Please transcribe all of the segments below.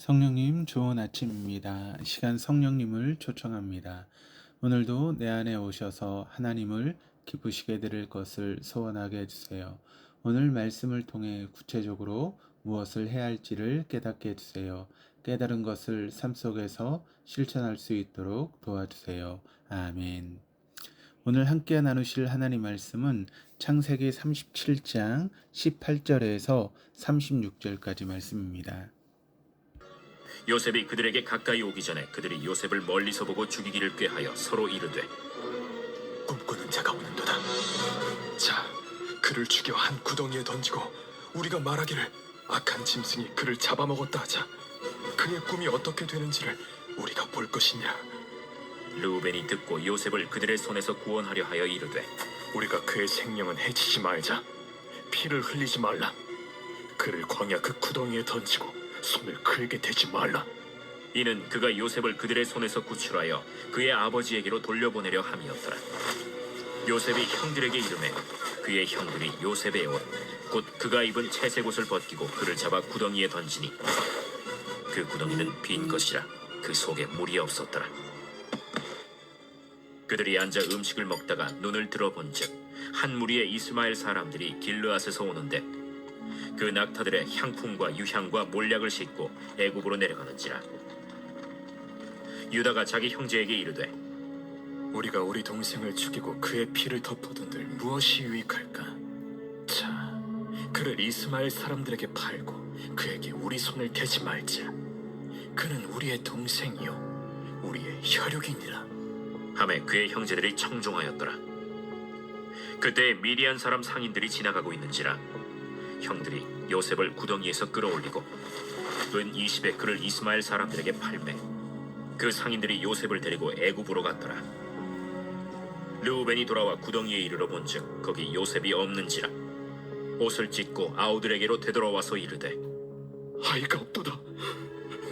성령님 좋은 아침입니다. 시간 성령님을 초청합니다. 오늘도 내 안에 오셔서 하나님을 기쁘시게 드릴 것을 소원하게 해주세요. 오늘 말씀을 통해 구체적으로 무엇을 해야 할지를 깨닫게 해주세요. 깨달은 것을 삶 속에서 실천할 수 있도록 도와주세요. 아멘. 오늘 함께 나누실 하나님 말씀은 창세기 37장 18절에서 36절까지 말씀입니다. 요셉이 그들에게 가까이 오기 전에 그들이 요셉을 멀리서 보고 죽이기를 꾀하여 서로 이르되 꿈꾸는 자가 오는도다. 자, 그를 죽여 한 구덩이에 던지고 우리가 말하기를 악한 짐승이 그를 잡아먹었다 하자. 그의 꿈이 어떻게 되는지를 우리가 볼 것이냐. 르우벤이 듣고 요셉을 그들의 손에서 구원하려 하여 이르되 우리가 그의 생명은 해치지 말자. 피를 흘리지 말라. 그를 광야 그 구덩이에 던지고 손을 그에게 대지 말라. 이는 그가 요셉을 그들의 손에서 구출하여 그의 아버지에게로 돌려보내려 함이었더라. 요셉이 형들에게 이르매 그의 형들이 요셉의 옷 곧 그가 입은 채색 옷을 벗기고 그를 잡아 구덩이에 던지니 그 구덩이는 빈 것이라 그 속에 물이 없었더라. 그들이 앉아 음식을 먹다가 눈을 들어본즉 한 무리의 이스마엘 사람들이 길르앗에서 오는데 그 낙타들의 향품과 유향과 몰약을 싣고 애굽으로 내려가는지라. 유다가 자기 형제에게 이르되 우리가 우리 동생을 죽이고 그의 피를 덮어둔들 무엇이 유익할까? 자, 그를 이스마엘 사람들에게 팔고 그에게 우리 손을 대지 말자. 그는 우리의 동생이요 우리의 혈육이니라. 하매 그의 형제들이 청종하였더라. 그때 미디안 사람 상인들이 지나가고 있는지라 형들이 요셉을 구덩이에서 끌어올리고 은 20에 그를 이스마엘 사람들에게 팔매 그 상인들이 요셉을 데리고 애굽으로 갔더라. 르우벤이 돌아와 구덩이에 이르러 본즉 거기 요셉이 없는지라 옷을 찢고 아우들에게로 되돌아와서 이르되 아이가 없도다.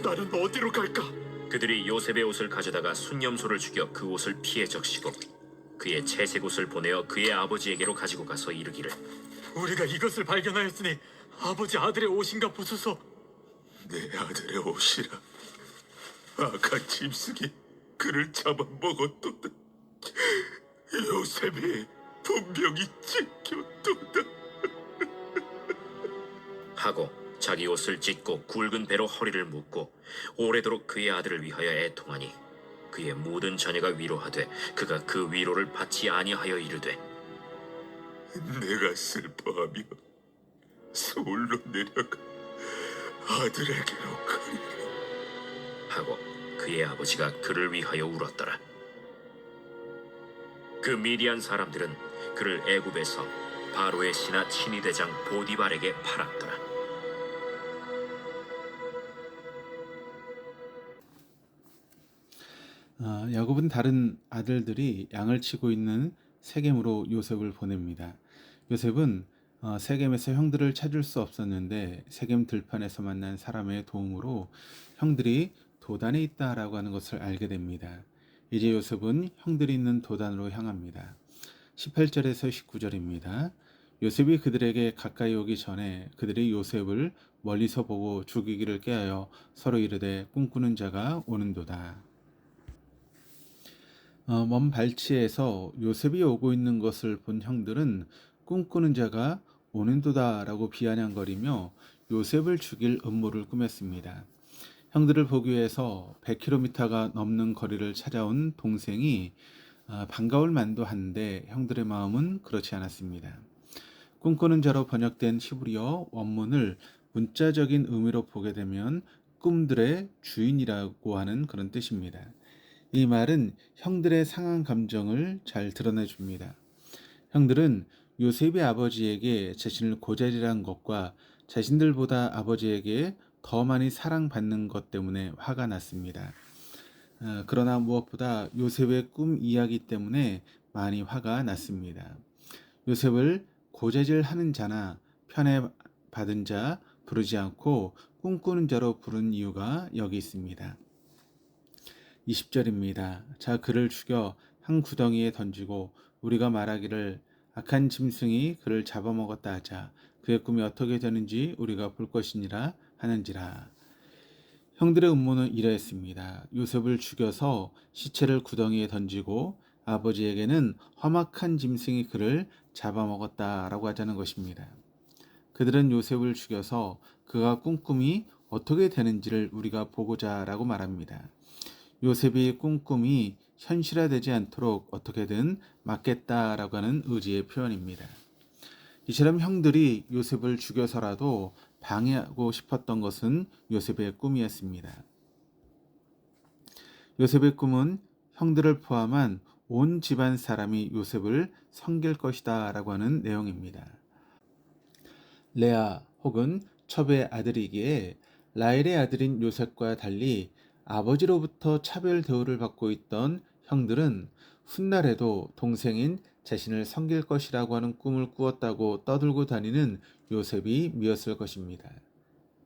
나는 어디로 갈까? 그들이 요셉의 옷을 가져다가 순념소를 죽여 그 옷을 피에 적시고 그의 채색 옷을 보내어 그의 아버지에게로 가지고 가서 이르기를 우리가 이것을 발견하였으니 아버지 아들의 옷인가 보소서. 내 아들의 옷이라. 악한 짐승이 그를 잡아먹었도다. 요셉이 분명히 찢겼도다. 하고 자기 옷을 찢고 굵은 배로 허리를 묶고 오래도록 그의 아들을 위하여 애통하니 그의 모든 자녀가 위로하되 그가 그 위로를 받지 아니하여 이르되 내가 슬퍼하며 서울로 내려가 아들에게로 가리라. 하고 그의 아버지가 그를 위하여 울었더라. 그 미디안 사람들은 그를 애굽에서 바로의 신하 친위대장 보디발에게 팔았더라. 야곱은 다른 아들들이 양을 치고 있는 세겜으로 요셉을 보냅니다. 요셉은 세겜에서 형들을 찾을 수 없었는데 세겜 들판에서 만난 사람의 도움으로 형들이 도단에 있다라고 하는 것을 알게 됩니다. 이제 요셉은 형들이 있는 도단으로 향합니다. 18절에서 19절입니다. 요셉이 그들에게 가까이 오기 전에 그들이 요셉을 멀리서 보고 죽이기를 꾀하여 서로 이르되 꿈꾸는 자가 오는도다. 먼 발치에서 요셉이 오고 있는 것을 본 형들은 꿈꾸는 자가 오는도다라고 비아냥거리며 요셉을 죽일 음모를 꾸몄습니다. 형들을 보기 위해서 100km가 넘는 거리를 찾아온 동생이 반가울 만도 한데 형들의 마음은 그렇지 않았습니다. 꿈꾸는 자로 번역된 히브리어 원문을 문자적인 의미로 보게 되면 꿈들의 주인이라고 하는 그런 뜻입니다. 이 말은 형들의 상한 감정을 잘 드러내줍니다. 형들은 요셉의 아버지에게 자신을 고자질한 것과 자신들보다 아버지에게 더 많이 사랑받는 것 때문에 화가 났습니다. 그러나 무엇보다 요셉의 꿈 이야기 때문에 많이 화가 났습니다. 요셉을 고자질하는 자나 편에 받은 자 부르지 않고 꿈꾸는 자로 부른 이유가 여기 있습니다. 20절입니다. 자, 그를 죽여 한 구덩이에 던지고 우리가 말하기를 악한 짐승이 그를 잡아먹었다 하자. 그의 꿈이 어떻게 되는지 우리가 볼 것이니라 하는지라. 형들의 음모는 이러했습니다. 요셉을 죽여서 시체를 구덩이에 던지고 아버지에게는 험악한 짐승이 그를 잡아먹었다라고 하자는 것입니다. 그들은 요셉을 죽여서 그가 꾼 꿈이 어떻게 되는지를 우리가 보고자라고 말합니다. 요셉이 꾼 꿈이 현실화되지 않도록 어떻게든 막겠다라고 하는 의지의 표현입니다. 이처럼 형들이 요셉을 죽여서라도 방해하고 싶었던 것은 요셉의 꿈이었습니다. 요셉의 꿈은 형들을 포함한 온 집안 사람이 요셉을 섬길 것이다 라고 하는 내용입니다. 레아 혹은 첩의 아들이기에 라헬의 아들인 요셉과 달리 아버지로부터 차별 대우를 받고 있던 형들은 훗날에도 동생인 자신을 섬길 것이라고 하는 꿈을 꾸었다고 떠들고 다니는 요셉이 미웠을 것입니다.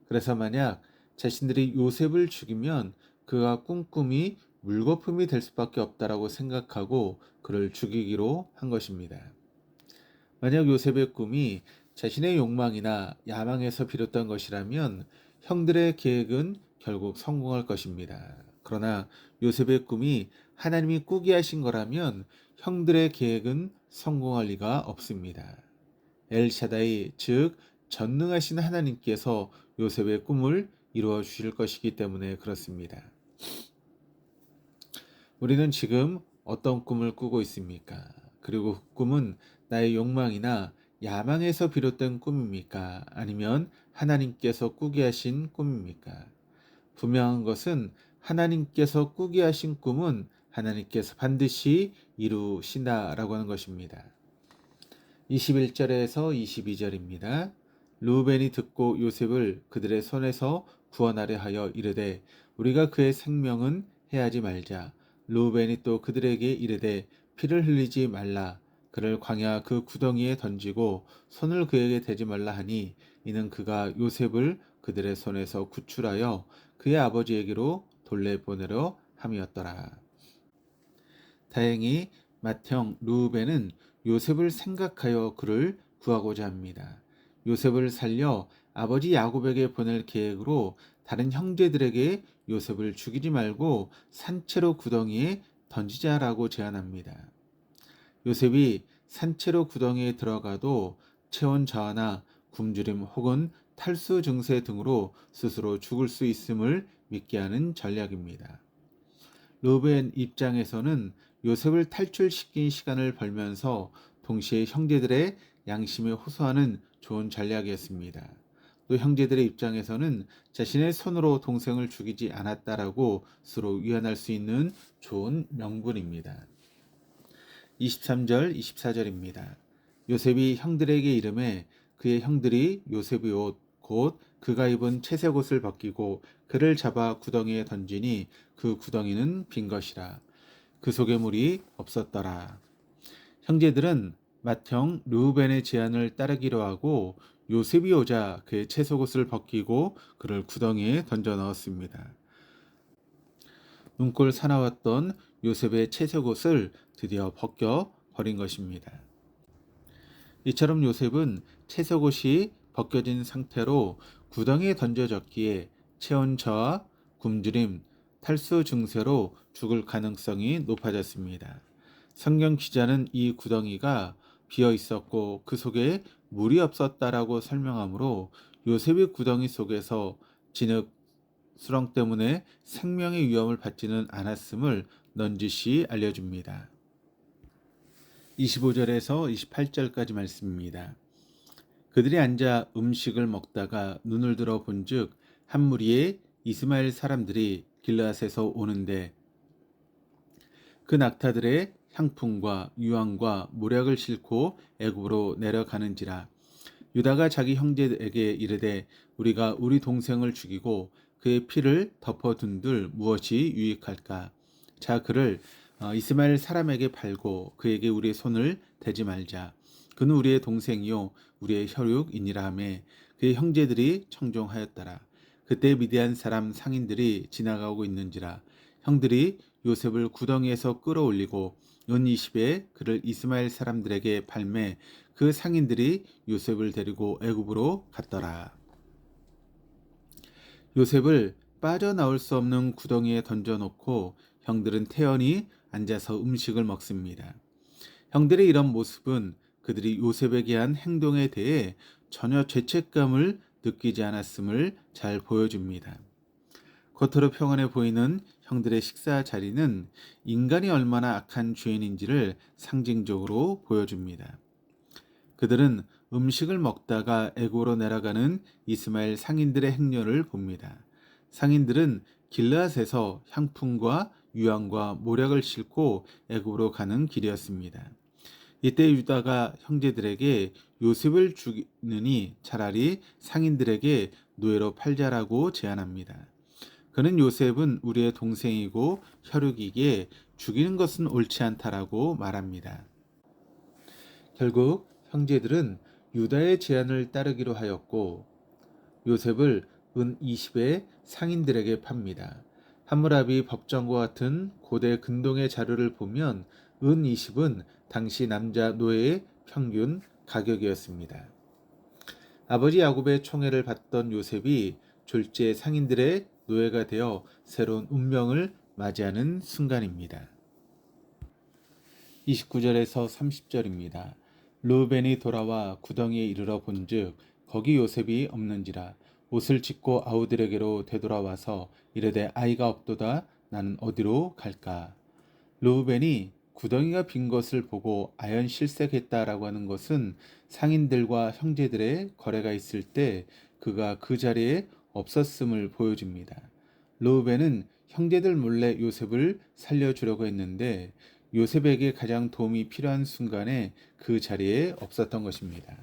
그래서 만약 자신들이 요셉을 죽이면 그가 꾼 꿈이 물거품이 될 수밖에 없다라고 생각하고 그를 죽이기로 한 것입니다. 만약 요셉의 꿈이 자신의 욕망이나 야망에서 비롯된 것이라면 형들의 계획은 결국 성공할 것입니다. 그러나 요셉의 꿈이 하나님이 꾸게 하신 거라면 형들의 계획은 성공할 리가 없습니다. 엘샤다이 즉 전능하신 하나님께서 요셉의 꿈을 이루어 주실 것이기 때문에 그렇습니다. 우리는 지금 어떤 꿈을 꾸고 있습니까? 그리고 그 꿈은 나의 욕망이나 야망에서 비롯된 꿈입니까? 아니면 하나님께서 꾸게 하신 꿈입니까? 분명한 것은 하나님께서 꾸게 하신 꿈은 하나님께서 반드시 이루신다라고 하는 것입니다. 21절에서 22절입니다. 르우벤이 듣고 요셉을 그들의 손에서 구원하려 하여 이르되 우리가 그의 생명은 해하지 말자. 르우벤이 또 그들에게 이르되 피를 흘리지 말라. 그를 광야 그 구덩이에 던지고 손을 그에게 대지 말라 하니 이는 그가 요셉을 그들의 손에서 구출하여 그의 아버지에게로 돌려보내려 함이었더라. 다행히 맏형 르우벤은 요셉을 생각하여 그를 구하고자 합니다. 요셉을 살려 아버지 야곱에게 보낼 계획으로 다른 형제들에게 요셉을 죽이지 말고 산채로 구덩이에 던지자라고 제안합니다. 요셉이 산채로 구덩이에 들어가도 체온 저하나 굶주림 혹은 탈수 증세 등으로 스스로 죽을 수 있음을 믿게 하는 전략입니다. 르우벤 입장에서는 요셉을 탈출시킨 시간을 벌면서 동시에 형제들의 양심에 호소하는 좋은 전략이었습니다. 또 형제들의 입장에서는 자신의 손으로 동생을 죽이지 않았다라고 스스로 위안할 수 있는 좋은 명분입니다. 23절, 24절입니다. 요셉이 형들에게 이르매 그의 형들이 요셉의 옷, 곧 그가 입은 채색 옷을 벗기고 그를 잡아 구덩이에 던지니 그 구덩이는 빈 것이라. 그 속에 물이 없었더라. 형제들은 맏형 르우벤의 제안을 따르기로 하고 요셉이 오자 그의 채색 옷을 벗기고 그를 구덩이에 던져 넣었습니다. 눈꼴 사나웠던 요셉의 채색 옷을 드디어 벗겨 버린 것입니다. 이처럼 요셉은 채색 옷이 벗겨진 상태로 구덩이에 던져졌기에 체온 저하, 굶주림, 탈수 증세로 죽을 가능성이 높아졌습니다. 성경 기자는 이 구덩이가 비어 있었고 그 속에 물이 없었다라고 설명하므로 요셉의 구덩이 속에서 진흙, 수렁 때문에 생명의 위험을 받지는 않았음을 넌지시 알려줍니다. 25절에서 28절까지 말씀입니다. 그들이 앉아 음식을 먹다가 눈을 들어 본즉 한 무리의 이스마엘 사람들이 길르앗에서 오는데 그 낙타들의 향품과 유황과 모략을 싣고 애굽으로 내려가는지라. 유다가 자기 형제에게 이르되 우리가 우리 동생을 죽이고 그의 피를 덮어둔들 무엇이 유익할까? 자 그를 이스마엘 사람에게 팔고 그에게 우리의 손을 대지 말자. 그는 우리의 동생이요 우리의 혈육이니라 하매 그의 형제들이 청종하였더라. 그때 미디안 사람 상인들이 지나가고 있는지라. 형들이 요셉을 구덩이에서 끌어올리고 은 20에 그를 이스마엘 사람들에게 팔매 그 상인들이 요셉을 데리고 애굽으로 갔더라. 요셉을 빠져나올 수 없는 구덩이에 던져놓고 형들은 태연히 앉아서 음식을 먹습니다. 형들의 이런 모습은 그들이 요셉에게 한 행동에 대해 전혀 죄책감을 느끼지 않았음을 잘 보여줍니다. 겉으로 평안해 보이는 형들의 식사 자리는 인간이 얼마나 악한 죄인인지를 상징적으로 보여줍니다. 그들은 음식을 먹다가 애굽으로 내려가는 이스마엘 상인들의 행렬을 봅니다. 상인들은 길르앗에서 향품과 유황과 모략을 싣고 애굽으로 가는 길이었습니다. 이때 유다가 형제들에게 요셉을 죽이느니 차라리 상인들에게 노예로 팔자라고 제안합니다. 그는 요셉은 우리의 동생이고 혈육이기에 죽이는 것은 옳지 않다라고 말합니다. 결국 형제들은 유다의 제안을 따르기로 하였고 요셉을 은 20의 상인들에게 팝니다. 함무라비 법정과 같은 고대 근동의 자료를 보면 은 20은 당시 남자 노예의 평균 가격이었습니다. 아버지 야곱의 총애를 받던 요셉이 졸지에 상인들의 노예가 되어 새로운 운명을 맞이하는 순간입니다. 29절에서 30절입니다. 르우벤이 돌아와 구덩이에 이르러 본즉 거기 요셉이 없는지라 옷을 찢고 아우들에게로 되돌아와서 이르되 아이가 없도다 나는 어디로 갈까. 르우벤이 구덩이가 빈 것을 보고 아연실색했다라고 하는 것은 상인들과 형제들의 거래가 있을 때 그가 그 자리에 없었음을 보여줍니다. 르우벤은 형제들 몰래 요셉을 살려주려고 했는데 요셉에게 가장 도움이 필요한 순간에 그 자리에 없었던 것입니다.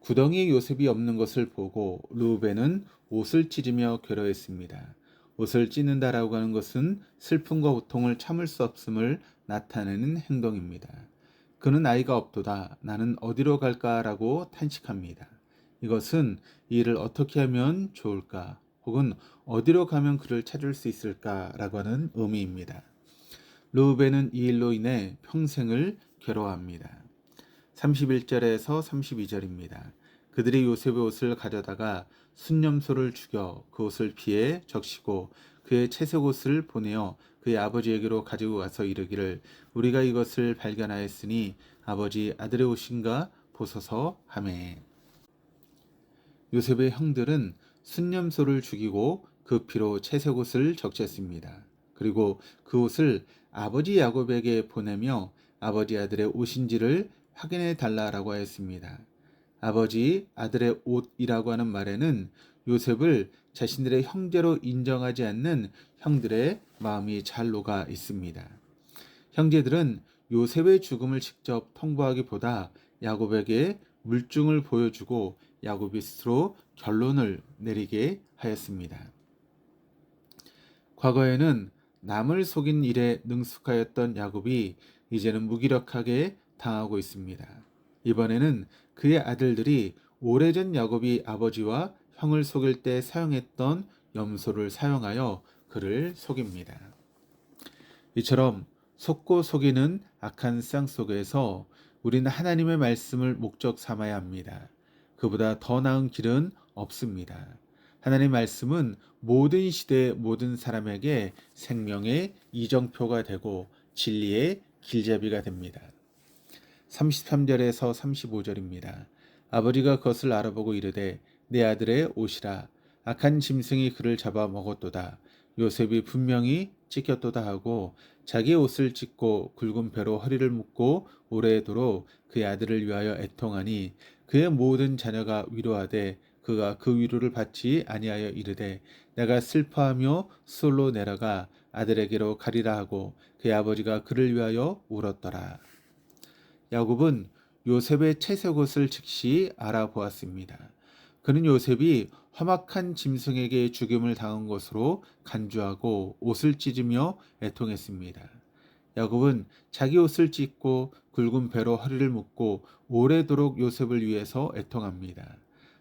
구덩이에 요셉이 없는 것을 보고 르우벤은 옷을 찢으며 괴로워했습니다. 옷을 찢는다라고 하는 것은 슬픔과 고통을 참을 수 없음을 나타내는 행동입니다. 그는 아이가 없도다. 나는 어디로 갈까라고 탄식합니다. 이것은 이 일을 어떻게 하면 좋을까? 혹은 어디로 가면 그를 찾을 수 있을까라고 하는 의미입니다. 르우벤은 이 일로 인해 평생을 괴로워합니다. 31절에서 32절입니다. 그들이 요셉의 옷을 가져다가 순념소를 죽여 그 옷을 피해 적시고 그의 채색 옷을 보내어 그의 아버지에게로 가지고 가서 이르기를 우리가 이것을 발견하였으니 아버지 아들의 옷인가 보소서 하매. 요셉의 형들은 순념소를 죽이고 그 피로 채색 옷을 적셨습니다. 그리고 그 옷을 아버지 야곱에게 보내며 아버지 아들의 옷인지를 확인해 달라라고 하였습니다. 아버지 아들의 옷이라고 하는 말에는 요셉을 자신들의 형제로 인정하지 않는 형들의 마음이 잘 녹아 있습니다. 형제들은 요셉의 죽음을 직접 통보하기보다 야곱에게 물증을 보여주고 야곱이 스스로 결론을 내리게 하였습니다. 과거에는 남을 속인 일에 능숙하였던 야곱이 이제는 무기력하게 당하고 있습니다. 이번에는 그의 아들들이 오래전 야곱이 아버지와 형을 속일 때 사용했던 염소를 사용하여 그를 속입니다. 이처럼 속고 속이는 악한 쌍 속에서 우리는 하나님의 말씀을 목적 삼아야 합니다. 그보다 더 나은 길은 없습니다. 하나님의 말씀은 모든 시대 모든 사람에게 생명의 이정표가 되고 진리의 길잡이가 됩니다. 33절에서 35절입니다. 아버지가 그것을 알아보고 이르되 내 아들의 옷이라 악한 짐승이 그를 잡아 먹었도다. 요셉이 분명히 찢겼도다 하고 자기의 옷을 찢고 굵은 배로 허리를 묶고 오래도록 그의 아들을 위하여 애통하니 그의 모든 자녀가 위로하되 그가 그 위로를 받지 아니하여 이르되 내가 슬퍼하며 수월로 내려가 아들에게로 가리라 하고 그의 아버지가 그를 위하여 울었더라. 야곱은 요셉의 채색 옷을 즉시 알아보았습니다. 그는 요셉이 험악한 짐승에게 죽임을 당한 것으로 간주하고 옷을 찢으며 애통했습니다. 야곱은 자기 옷을 찢고 굵은 배로 허리를 묶고 오래도록 요셉을 위해서 애통합니다.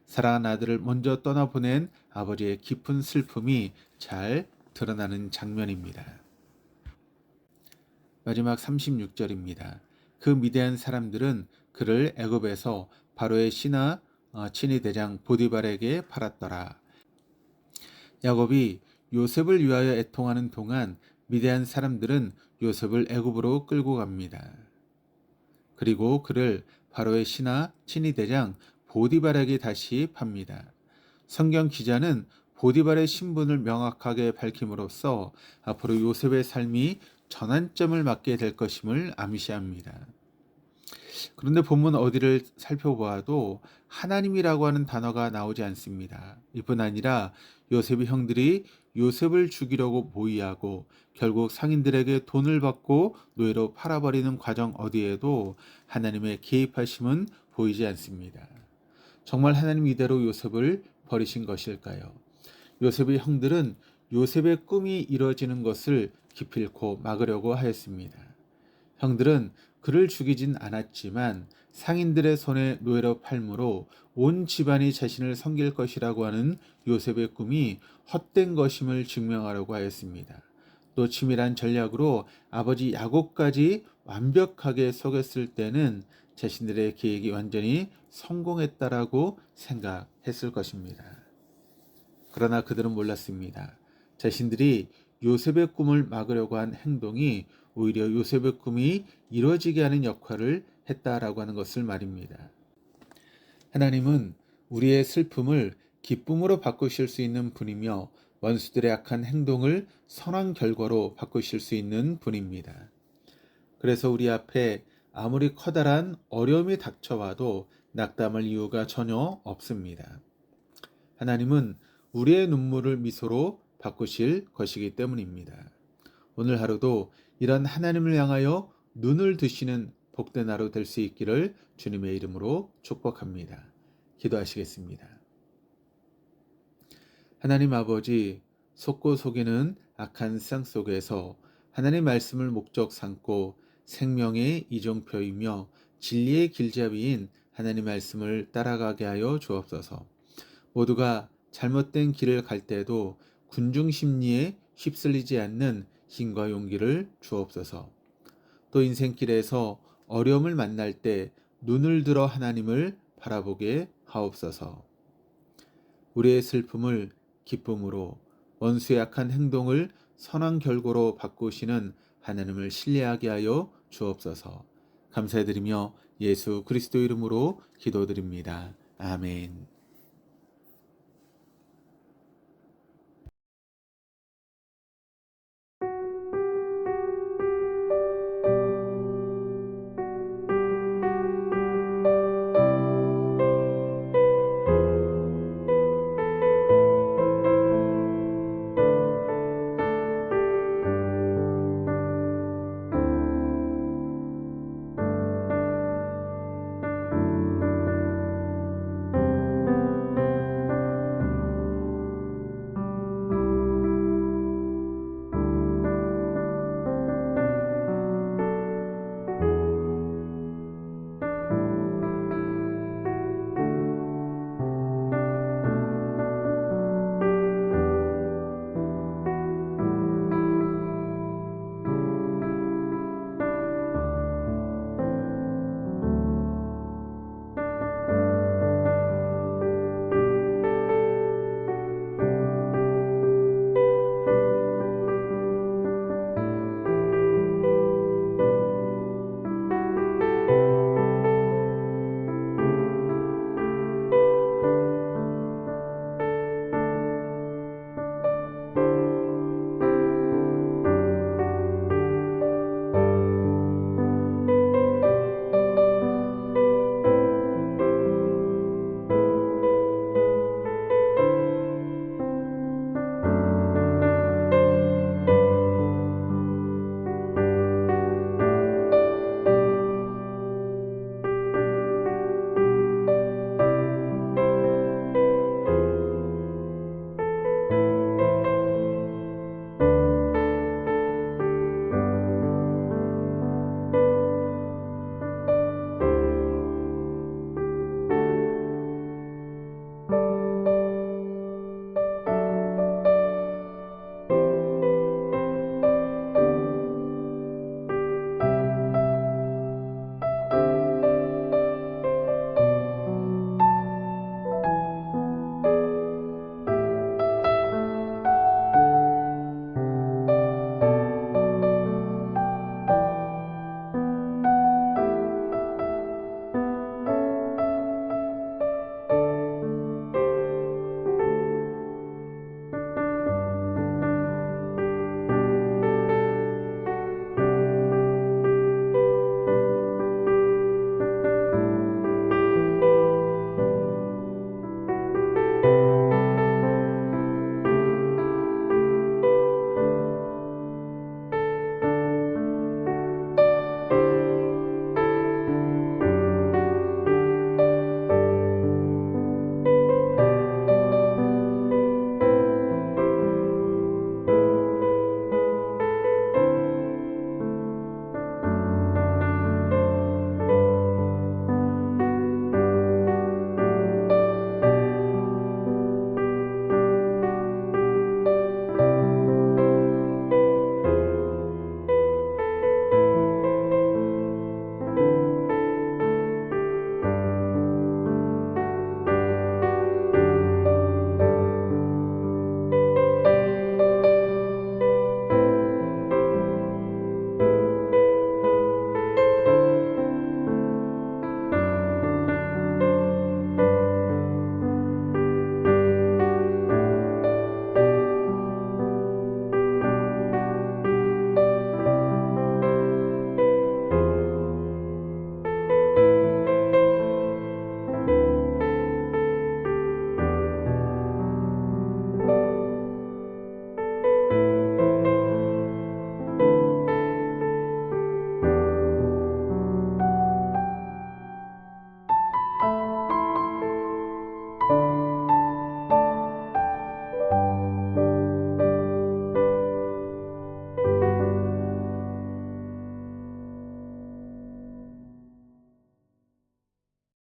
사랑하는 아들을 먼저 떠나보낸 아버지의 깊은 슬픔이 잘 드러나는 장면입니다. 마지막 36절입니다. 그 미대한 사람들은 그를 애굽에서 바로의 신하 친위 대장 보디발에게 팔았더라. 야곱이 요셉을 위하여 애통하는 동안 미디안 사람들은 요셉을 애굽으로 끌고 갑니다. 그리고 그를 바로의 신하 친위대장 보디발에게 다시 팝니다. 성경 기자는 보디발의 신분을 명확하게 밝힘으로써 앞으로 요셉의 삶이 전환점을 맞게 될 것임을 암시합니다. 그런데 본문 어디를 살펴보아도 하나님이라고 하는 단어가 나오지 않습니다. 이뿐 아니라 요셉의 형들이 요셉을 죽이려고 모의하고 결국 상인들에게 돈을 받고 노예로 팔아버리는 과정 어디에도 하나님의 개입하심은 보이지 않습니다. 정말 하나님 이대로 요셉을 버리신 것일까요? 요셉의 형들은 요셉의 꿈이 이루어지는 것을 기필코 막으려고 하였습니다. 형들은 그를 죽이진 않았지만 상인들의 손에 노예로 팔므로 온 집안이 자신을 섬길 것이라고 하는 요셉의 꿈이 헛된 것임을 증명하려고 하였습니다. 또 치밀한 전략으로 아버지 야곱까지 완벽하게 속였을 때는 자신들의 계획이 완전히 성공했다라고 생각했을 것입니다. 그러나 그들은 몰랐습니다. 자신들이 요셉의 꿈을 막으려고 한 행동이 오히려 요셉의 꿈이 이루어지게 하는 역할을 했다라고 하는 것을 말입니다. 하나님은 우리의 슬픔을 기쁨으로 바꾸실 수 있는 분이며 원수들의 악한 행동을 선한 결과로 바꾸실 수 있는 분입니다. 그래서 우리 앞에 아무리 커다란 어려움이 닥쳐와도 낙담할 이유가 전혀 없습니다. 하나님은 우리의 눈물을 미소로 바꾸실 것이기 때문입니다. 오늘 하루도 이런 하나님을 향하여 눈을 드시는 복된 하루 될 수 있기를 주님의 이름으로 축복합니다. 기도하시겠습니다. 하나님 아버지, 속고 속이는 악한 세상 속에서 하나님의 말씀을 목적 삼고 생명의 이정표이며 진리의 길잡이인 하나님의 말씀을 따라가게 하여 주옵소서. 모두가 잘못된 길을 갈 때도 군중심리에 휩쓸리지 않는 힘과 용기를 주옵소서. 또 인생길에서 어려움을 만날 때 눈을 들어 하나님을 바라보게 하옵소서. 우리의 슬픔을 기쁨으로, 원수의 악한 행동을 선한 결과로 바꾸시는 하나님을 신뢰하게 하여 주옵소서. 감사드리며 예수 그리스도 이름으로 기도드립니다. 아멘.